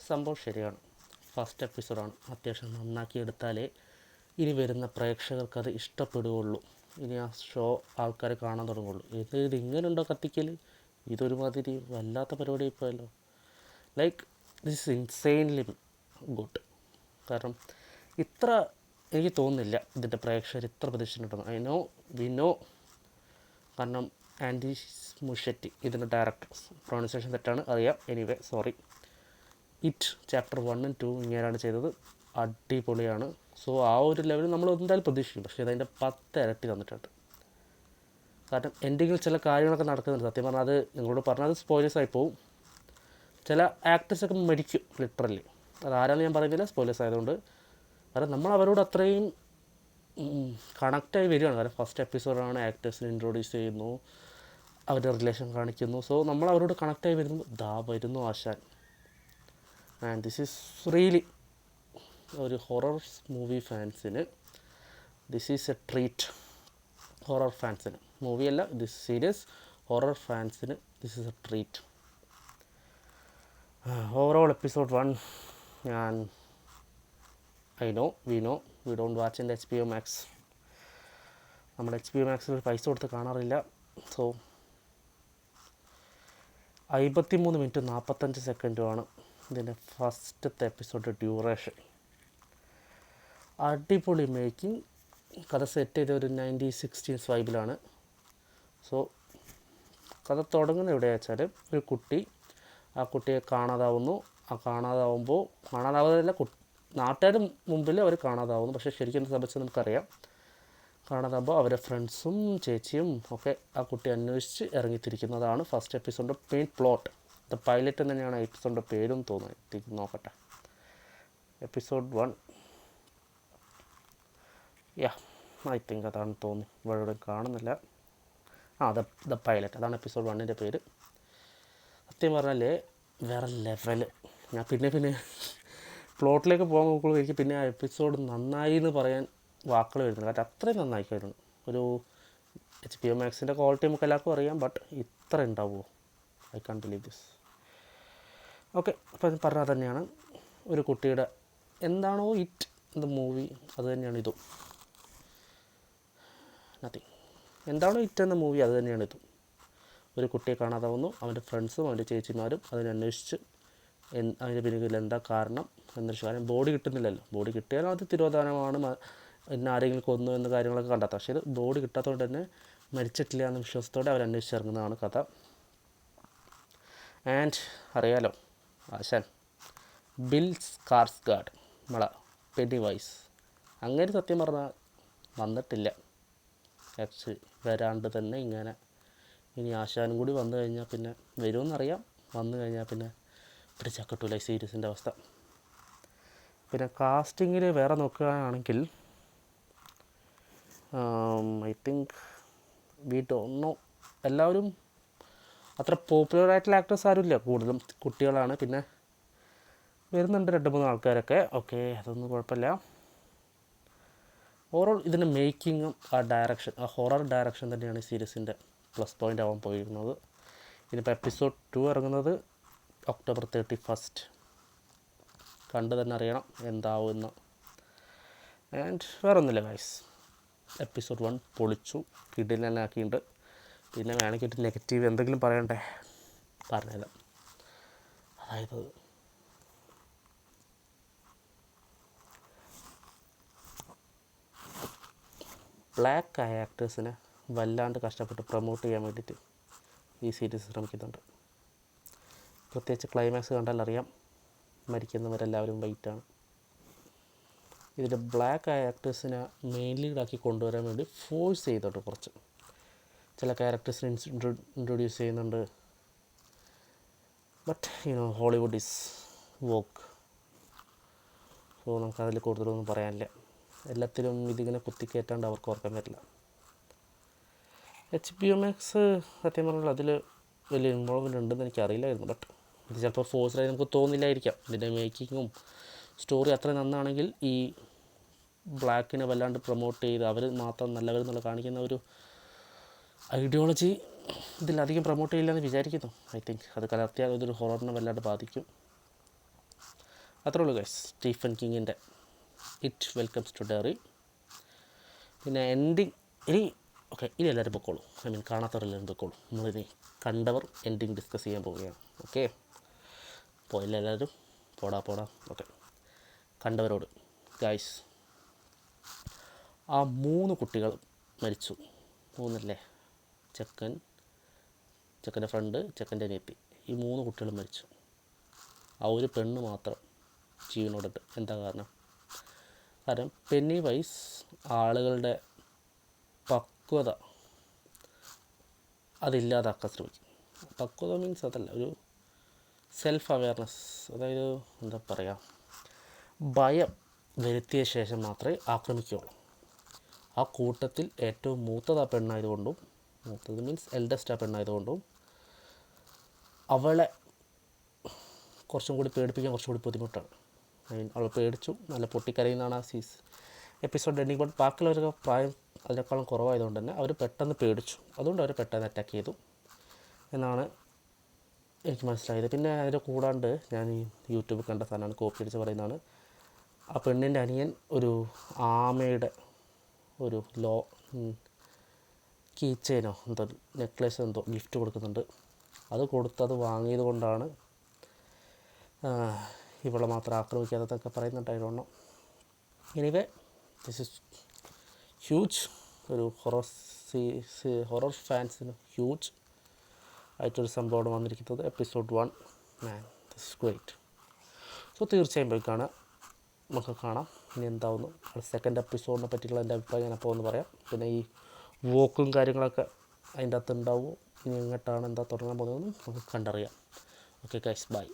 സംഭവം ശരിയാണ്. ഫസ്റ്റ് എപ്പിസോഡാണ്, അത്യാവശ്യം നന്നാക്കി എടുത്താലേ ഇനി വരുന്ന പ്രേക്ഷകർക്ക് അത് ഇഷ്ടപ്പെടുകയുള്ളൂ. ഇനി ആ ഷോ ആൾക്കാർ കാണാൻ തുടങ്ങുള്ളൂ. ഇതിങ്ങനെയുണ്ടോ കത്തിക്കൽ? ഇതൊരുമാതിരി വല്ലാത്ത പരിപാടി ഇപ്പോഴല്ലോ. Like this insanely good. കാരണം ഇത്ര എനിക്ക് തോന്നുന്നില്ല ഇതിൻ്റെ പ്രേക്ഷകർ ഇത്ര പ്രതീക്ഷിച്ചിട്ടുണ്ടെന്ന്. I know, we know. കാരണം ആൻഡി മുഷറ്റി ഇതിൻ്റെ ഡയറക്ടർ, പ്രൊണൗൺസിയേഷൻ തെറ്റാണ് അറിയാം, anyway sorry. It chapter 1 and 2 ഇങ്ങനെയാണ് ചെയ്തത്, അടിപൊളിയാണ്. സോ ആ ഒരു ലെവലിൽ നമ്മൾ എന്തായാലും പ്രതീക്ഷിക്കും. പക്ഷേ അതതിൻ്റെ 10 ഇരട്ടി തന്നിട്ടുണ്ട്. കാരണം എൻഡിങ്ങിൽ ചില കാര്യങ്ങളൊക്കെ നടക്കുന്നുണ്ട്. സത്യം പറഞ്ഞാൽ അത് നിങ്ങളോട് പറഞ്ഞാൽ അത് സ്പോയിലേഴ്സ് ആയി പോവും. ചില ആക്ടേഴ്സൊക്കെ മരിക്കും ലിറ്ററലി. അതാരാന്ന് ഞാൻ പറയുന്നില്ല, സ്പോയിലേഴ്സ് ആയതുകൊണ്ട്. കാരണം നമ്മൾ അവരോട് അത്രയും കണക്റ്റായി വരികയാണ്. കാരണം ഫസ്റ്റ് എപ്പിസോഡാണ്, ആക്ടേഴ്സിനെ ഇൻട്രൊഡ്യൂസ് ചെയ്യുന്നു, അവരുടെ റിലേഷൻ കാണിക്കുന്നു. സോ നമ്മൾ അവരോട് കണക്റ്റായി വരുന്നു. ദാ വരുന്നു ആശാൻ. ആൻഡ് ദിസ് ഈസ് റിയലി ഒരു ഹൊറർ മൂവി ഫാൻസിന് this is a treat. Horror ഫാൻസിന്, മൂവിയല്ല ദിസ് സീരീസ്, ഹൊറർ ഫാൻസിന് this is a treat. Overall episode 1 ഞാൻ we don't watch in HBO Max. നമ്മൾ HBO Maxൽ പൈസ കൊടുത്ത് കാണാറില്ല. സോ 53 മിനിറ്റ് 45 സെക്കൻഡുമാണ് ഇതിൻ്റെ ഫസ്റ്റത്തെ എപ്പിസോഡ് ഡ്യൂറേഷൻ. അടിപൊളി മേക്കിംഗ്, കഥ സെറ്റ് ചെയ്ത ഒരു 1960s വൈബിലാണ്. സോ കഥ തുടങ്ങുന്നത് എവിടെയാണെന്ന് വെച്ചാൽ, ഒരു കുട്ടി, ആ കുട്ടിയെ കാണാതാവുന്നു. ആ കാണാതാവുന്നതല്ല, നാട്ടുകാരുടെ മുമ്പിൽ അവർ കാണാതാവുന്നു. പക്ഷേ ശരിക്കും സംബന്ധിച്ച് നമുക്കറിയാം, കാണാതാകുമ്പോൾ അവരുടെ ഫ്രണ്ട്സും ചേച്ചിയും ഒക്കെ ആ കുട്ടി അന്വേഷിച്ച് ഇറങ്ങിത്തിരിക്കുന്നതാണ് ഫസ്റ്റ് എപ്പിസോഡിൻ്റെ മെയിൻ പ്ലോട്ട്. ദ പൈലറ്റ് എന്ന് തന്നെയാണ് എപ്പിസോഡിൻ്റെ പേരും തോന്നുന്നത്. നോക്കട്ടെ, എപ്പിസോഡ് 1 ഐ തിങ്ക് അതാണ് തോന്നി. ഇവിടെ കാണുന്നില്ല. ദ പൈലറ്റ്, അതാണ് എപ്പിസോഡ് 1ൻ്റെ പേര്. സത്യം പറഞ്ഞാൽ വേറെ ലെവല്. ഞാൻ പിന്നെ പ്ലോട്ടിലേക്ക് പോകാൻ നോക്കുമ്പോൾ എനിക്ക് പിന്നെ ആ എപ്പിസോഡ് നന്നായി എന്ന് പറയാൻ വാക്കുകൾ വരുന്നില്ല. കാരണം അത്രയും നന്നായിക്കായിരുന്നു. ഒരു HBO Maxൻ്റെ ക്വാളിറ്റി നമുക്ക് എല്ലാവർക്കും അറിയാം, ബട്ട് ഇത്ര ഉണ്ടാവുമോ? I can't believe this. Okay, അപ്പോൾ പറഞ്ഞാൽ തന്നെയാണ് ഒരു കുട്ടിയുടെ എന്താണോ ഇറ്റ് ദ മൂവി, അത് തന്നെയാണ് ഇതും. നത്തിങ്. എന്താണോ ഇറ്റ് എന്ന മൂവി അത് തന്നെയാണ് ഇതും. ഒരു കുട്ടിയെ കാണാതാവുന്നു, അവൻ്റെ ഫ്രണ്ട്സും അവൻ്റെ ചേച്ചിമാരും അതിനന്വേഷിച്ച് അതിൻ്റെ പിന്നിൽ എന്താ കാരണം എന്നൊരു കാര്യം. ബോഡി കിട്ടുന്നില്ലല്ലോ. ബോഡി കിട്ടിയാലും അത് തിരോധാനമാണ്, പിന്നെ ആരെങ്കിലും കൊന്നു എന്ന കാര്യങ്ങളൊക്കെ കണ്ടെത്താം. പക്ഷേ ഇത് ബോഡി കിട്ടാത്തതുകൊണ്ട് തന്നെ മരിച്ചിട്ടില്ല എന്ന വിശ്വാസത്തോടെ അവർ അന്വേഷിച്ചിറങ്ങുന്നതാണ് കഥ. ആൻഡ് അറിയാലോ ആശാൻ ബിൽ സ്കാർസ്ഗാർഡ്, നമ്മളെ പെന്നിവൈസ്, അങ്ങനെ സത്യം പറഞ്ഞാൽ വന്നിട്ടില്ല. ആക്ച്വലി വരാണ്ട് തന്നെ ഇങ്ങനെ ഇനി ആശാനും കൂടി വന്നു കഴിഞ്ഞാൽ പിന്നെ വരുമെന്നറിയാം. വന്നു കഴിഞ്ഞാൽ പിന്നെ പിടിച്ചാൽ സീരീസിൻ്റെ അവസ്ഥ. പിന്നെ കാസ്റ്റിങ്ങിൽ വേറെ നോക്കുകയാണെങ്കിൽ I think we don't know, എല്ലാവരും അത്ര പോപ്പുലറായിട്ടുള്ള ആക്ടേഴ്സ് ആരുമില്ല, കൂടുതലും കുട്ടികളാണ്. പിന്നെ വരുന്നുണ്ട് 2-3 ആൾക്കാരൊക്കെ. ഓക്കെ, അതൊന്നും കുഴപ്പമില്ല. ഓവറോൾ ഇതിൻ്റെ മേക്കിങ്ങും ആ ഡയറക്ഷൻ, ആ ഹൊറർ ഡയറക്ഷൻ തന്നെയാണ് ഈ സീരീസിൻ്റെ പ്ലസ് പോയിൻ്റ് ആവാൻ പോയിരുന്നത്. ഇതിപ്പോൾ എപ്പിസോഡ് 2 ഇറങ്ങുന്നത് October 31. കണ്ട് തന്നെ അറിയണം എന്താവുമെന്ന്. ആൻഡ് വേറെ ഒന്നുമില്ല ഗൈസ്, എപ്പിസോഡ് 1 പൊളിച്ചു, കിടിലനാക്കിയിട്ടുണ്ട്. പിന്നെ വേണമെങ്കിൽ ഒരു നെഗറ്റീവ് എന്തെങ്കിലും പറയണ്ടേ, പറഞ്ഞുതരാം. അതായത് ബ്ലാക്ക് ആയ ആക്ടേഴ്സിനെ വല്ലാണ്ട് കഷ്ടപ്പെട്ട് പ്രൊമോട്ട് ചെയ്യാൻ വേണ്ടിയിട്ട് ഈ സീരീസ് ശ്രമിക്കുന്നുണ്ട്. പ്രത്യേകിച്ച് ക്ലൈമാക്സ് കണ്ടാൽ അറിയാം, മരിക്കുന്നവരെല്ലാവരും വൈറ്റാണ്. ഇതിൽ ബ്ലാക്ക് ആയ ആക്ടേഴ്സിനെ മെയിൻ ലീഡാക്കി കൊണ്ടുവരാൻ വേണ്ടി ഫോഴ്സ് ചെയ്തിട്ട് കുറച്ച് ചില ക്യാരക്ടേഴ്സിനെ ഇൻട്രൊഡ്യൂസ് ചെയ്യുന്നുണ്ട്. But Hollywood is woke. So നമുക്കതിൽ കൂടുതലൊന്നും പറയാനില്ല. എല്ലാത്തിലും ഇതിങ്ങനെ കുത്തിക്കയറ്റാണ്ട് അവർക്ക് ഓർക്കാൻ പറ്റില്ല. HBO Max സത്യം പറഞ്ഞാൽ അതിൽ വലിയ ഇൻവോൾവ്മെൻറ്റ് ഉണ്ടെന്ന് എനിക്കറിയില്ലായിരുന്നു. ബട്ട് ഇത് ചിലപ്പോൾ ഫോഴ്സ്ഡായി നമുക്ക് തോന്നില്ലായിരിക്കാം. ഇതിൻ്റെ മേക്കിങ്ങും സ്റ്റോറി അത്ര നന്നാണെങ്കിൽ ഈ ബ്ലാക്കിനെ വല്ലാണ്ട് പ്രൊമോട്ട് ചെയ്ത് അവർ മാത്രം നല്ലവരെന്നുള്ള കാണിക്കുന്ന ഒരു ഐഡിയോളജി ഇതിലധികം പ്രൊമോട്ട് ചെയ്യില്ലെന്ന് വിചാരിക്കുന്നു. ഐ തിങ്ക് അത് കലർത്തിയാൽ ഇതൊരു ഹൊററിനെ വല്ലാണ്ട് ബാധിക്കും. അത്രേ ഉള്ളൂ ഗൈസ് സ്റ്റീഫൻ കിങ്ങിൻ്റെ ഇറ്റ് വെൽക്കംസ് ടു ഡയറി. പിന്നെ എൻഡിങ് ഇനി ഇനി എല്ലാവരും പൊക്കോളൂ. കാണാത്തവരെല്ലാവരും പൊക്കോളൂ. നമ്മളിനി കണ്ടവർ എൻഡിങ് ഡിസ്കസ് ചെയ്യാൻ പോവുകയാണ്. ഓക്കെ, പോയില്ല എല്ലാവരും, പോടാ. ഓക്കെ, കണ്ടവരോട് ഗൈസ്, ആ 3 കുട്ടികൾ മരിച്ചു. 3 ചെക്കൻ്റെ ഫ്രണ്ട്, ചെക്കൻ്റെ അനിയത്തി, ഈ 3 കുട്ടികളും മരിച്ചു. ആ ഒരു പെണ്ണ് മാത്രം ജീവനോടുണ്ട്. എന്താ കാരണം പെന്നി വൈസ് ആളുകളുടെ പക്വത അതില്ലാതാക്കാൻ ശ്രമിക്കും. പക്വത മീൻസ് അതല്ല, ഒരു സെൽഫ് അവെയർനെസ്, അതായത് എന്താ പറയുക, ഭയം വരുത്തിയ ശേഷം മാത്രമേ ആക്രമിക്കുകയുള്ളൂ. ആ കൂട്ടത്തിൽ ഏറ്റവും മൂത്തത് ആ പെണ്ണായതുകൊണ്ടും, മൂത്തത് മീൻസ് എൽഡസ്റ്റ് ആ പെണ്ണായതുകൊണ്ടും അവളെ കുറച്ചും കൂടി പേടിപ്പിക്കാൻ കുറച്ചും കൂടി ബുദ്ധിമുട്ടാണ്. അവൾ പേടിച്ചു, നല്ല പൊട്ടിക്കരയുന്നതാണ് ആ എപ്പിസോഡ് എൻഡിങ്. ബട്ട് ബാക്കിയുള്ളവർക്ക് പ്രായം അതിനേക്കാളും കുറവായതുകൊണ്ട് തന്നെ അവർ പെട്ടെന്ന് പേടിച്ചു. അതുകൊണ്ട് അവർ പെട്ടെന്ന് അറ്റാക്ക് ചെയ്തു എന്നാണ് എനിക്ക് മനസ്സിലായത്. പിന്നെ അതിൻ്റെ കൂടാണ്ട് ഞാൻ ഈ യൂട്യൂബിൽ കണ്ട സാധനമാണ്, കോപ്പി അടിച്ച് പറയുന്നതാണ്. ആ പെണ്ണിൻ്റെ അനിയൻ ഒരു ആമയുടെ ഒരു കീ ചെയിനോ എന്തോ നെക്ലേസ് എന്തോ ഗിഫ്റ്റ് കൊടുക്കുന്നുണ്ട്. അത് വാങ്ങിയത് കൊണ്ടാണ് ഇവളെ മാത്രം ആക്രമിക്കാത്തതൊക്കെ പറയുന്നുണ്ടായിരുന്നു. എനിവേ ദിസ് ഇസ് ഹ്യൂജ്, ഒരു ഹൊറർ ഫാൻസിന് ഹ്യൂജ് ആയിട്ടൊരു സംഭവമാണ് വന്നിരിക്കുന്നത്. Episode 1 this is great. So തീർച്ചയായും പോയി നമുക്ക് കാണാം ഇനി എന്താവുന്നു. സെക്കൻഡ് എപ്പിസോഡിനെ പറ്റിയുള്ള എൻ്റെ അഭിപ്രായം ഞാൻ അപ്പോൾ ഒന്ന് പറയാം. പിന്നെ ഈ വോക്കും കാര്യങ്ങളൊക്കെ അതിൻ്റെ അകത്ത് ഉണ്ടാവുമോ, ഇനി എങ്ങോട്ടാണ് എന്താ തുടങ്ങാൻ പോകുന്നതെന്നും നമുക്ക് കണ്ടറിയാം. Okay guys, by.